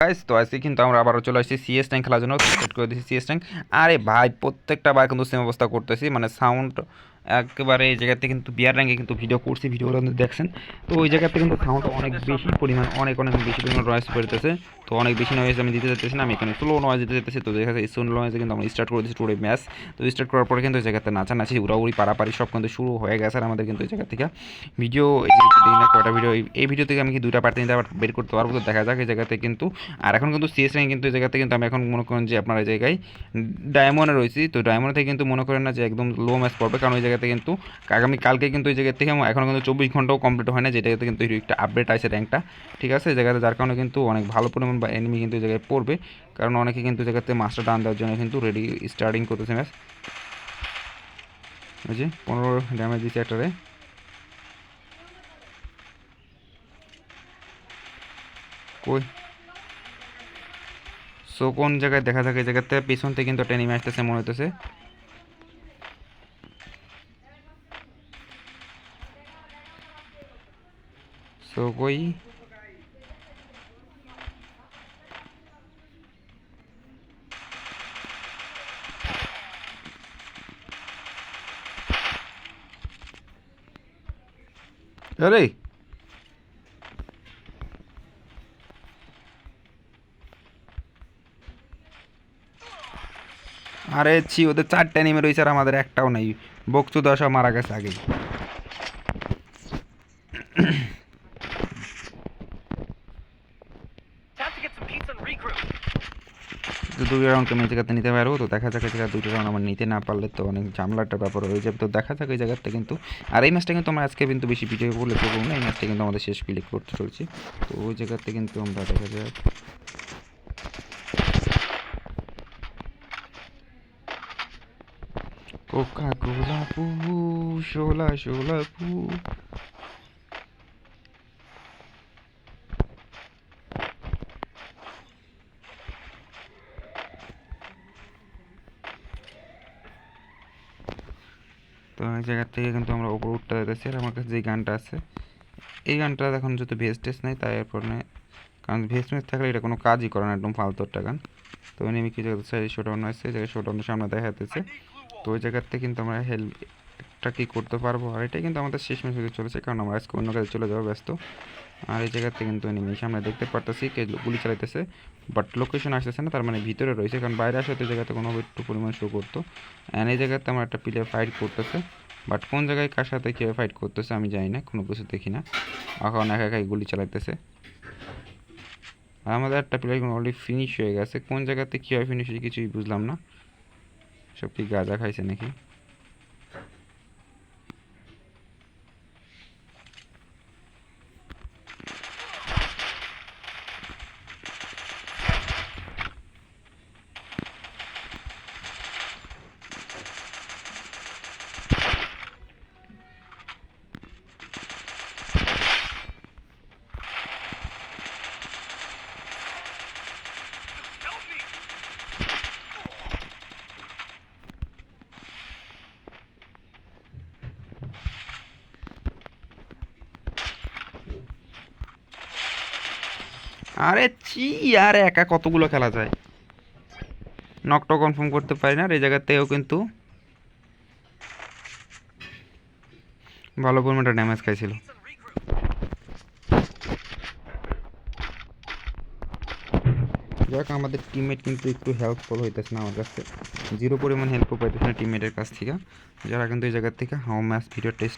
Guys তো আজকে কিন্তু আমরা আবারও চলে আসছি সিএস ট্যাঙ্ক খেলার জন্য সেট করে দিয়েছি সিএস ট্যাঙ্ক। আরে ভাই প্রত্যেকটা বার কিন্তু সেম অবস্থা করতেছি, মানে সাউন্ড একেবারে এই জায়গাতে কিন্তু বিয়ার র্যাঙ্কে কিন্তু ভিডিও করছি, ভিডিওগুলো কিন্তু দেখছেন। তো ওই জায়গাতে কিন্তু সাউন্ড অনেক বেশি পরিমাণ, অনেক অনেক বেশি পরিমাণ নয়েজ বেরোতেছে। তো অনেক বেশি নয়েজ আমি দিতে চাইতেছি না, আমি এখানে স্লো নয়েজ দিতে চাইতেছি। তো দেখা যাচ্ছে স্লো নয়েজে কিন্তু আমরা স্টার্ট করে দিচ্ছি টুডে ম্যাচ। তো স্টার্ট করার পরে কিন্তু এই জায়গাতে নাচানাচি উড়াউড়ি পারাপারি সব কিন্তু শুরু হয়ে গেছে। আর আমাদের কিন্তু এই জায়গা থেকে ভিডিও এই যে দিই না কয়টা ভিডিও, এই ভিডিও থেকে আমি কি দুইটা পার্ট তিনটা পার্ট বের করতে পারবো। তো দেখা যাক এই জায়গাতে কিন্তু। আর এখন কিন্তু সিএস র্যাঙ্ক কিন্তু এই জায়গাতে কিন্তু আমি এখন মনে করেন যে আপনার এই জায়গায় ডায়মন্ডে রয়েছি। তো ডায়মন্ড থেকে কিন্তু মনে করেন না যে একদম লো ম্যাচ পড়বে, কারণ ওই জায়গাতে কিন্তু আগামী কালকে কিন্তু এই জায়গা থেকে এখন কিন্তু 24 ঘন্টাও কমপ্লিট হয় না, যেটাতে কিন্তু একটা আপডেট আছে র্যাঙ্কটা, ঠিক আছে এই জায়গাতে। যার কারণে কিন্তু অনেক ভালো পরিমাণ বা এনিমি কিন্তু এই জায়গায় পড়বে, কারণ অনেকে কিন্তু এই জায়গাতে মাস্টার ডান দেওয়ার জন্য কিন্তু রেডি স্টার্টিং করতেছে ম্যাচ। ওই যে 15 ড্যামেজ দিচ্ছে একটারে। কই সো কোন জায়গায় দেখা থাকে, এই জায়গাতে পিছন থেকে কিন্তু একটা এনিমি আসতেছে মনে হইতেছে। সো কই আরে আরে ছি, ওদের 4টা এনিমি রয়েছে আর আমাদের একটাও নাই। বকচু দশা মারা গেছে আগেই। তো 2 রাউন্ড আমি এই জায়গাতে নিতে পারবো। তো দেখা যাক এই জায়গা 2টা রাউন্ড আমার নিতে না পারলে তো অনেক ঝামেলাটা ব্যাপার হয়ে যাবে। তো দেখা যাক এই জায়গাতে কিন্তু। আর এই ম্যাচটা কিন্তু আমরা আজকে কিন্তু বেশি ভিডিও করলে করবো না, এই ম্যাচটা কিন্তু আমাদের শেষ ক্লিক করতে চলছে। তো ওই জায়গাতে কিন্তু আমরা দেখা যাক। কোকা কোলা পু, শোলা শোলা পু। তো এই জায়গা থেকে কিন্তু আমরা উপরে উঠতে যেতেছি। আর আমার কাছে যে গানটা আছে, এই গানটা এখন যত ভেস্ট টেস্ট নাই তাই এরপর নেই, কারণ ভেস্ট ম্যাচ থাকলে এটা কোনো কাজই করে না, একদম ফালতু একটা গান। তো এনিমি কি জায়গাতে শোডাউন আছে, এই জায়গায় শোডাউনের সামনে দেখা যাচ্ছে। তো ওই জায়গাতে কিন্তু আমরা হেল্পটা কি করতে পারবো। আর এটাই কিন্তু আমাদের শেষ ম্যাচ হতে চলেছে, কারণ আমরা আজকে অন্য কাজে চলে যাবো ব্যস্ত। আর এই জায়গাতে কিন্তু এনিমি সামনে দেখতে পারতেছি কে গুলি চালাইতেছে, বাট লোকেশন আসতেছে না, তার মানে ভিতরে রয়েছে, কারণ বাইরে আসলে তো জায়গাতে কোনো একটু পরিমাণ শো করতো। অ্যান্ড এই জায়গাতে আমার একটা প্লেয়ার ফাইট করতেছে, বাট কোন জায়গায় কার সাথে কীভাবে ফাইট করতেছে আমি জানি না, কোনো কিছু দেখি না। এখন একা একাই গুলি চালাইতেছে। আর আমাদের একটা প্লেয়ার অলরেডি ফিনিশ হয়ে গেছে, কোন জায়গাতে কীভাবে ফিনিশ হয়েছে কিছুই বুঝলাম না। সব কি গাঁজা খাইছে নাকি? আরে চি, আর একা কতগুলো খেলা যায়, নকটা কনফার্ম করতে পারি না। আর এই জায়গাতেও কিন্তু ভালো পরিমাণটা ড্যামেজ খাইছিল। যাক আমাদের টিমমেট কিন্তু একটু হেল্পফুল হইতেছে না আমার কাছে, জিরো পরিমাণ হেল্পও পাইতেছে না টিমমেটের কাছ থেকে, যারা কিন্তু এই জায়গার থেকে হাউ ম্যাচ ভিডিও টেস্ট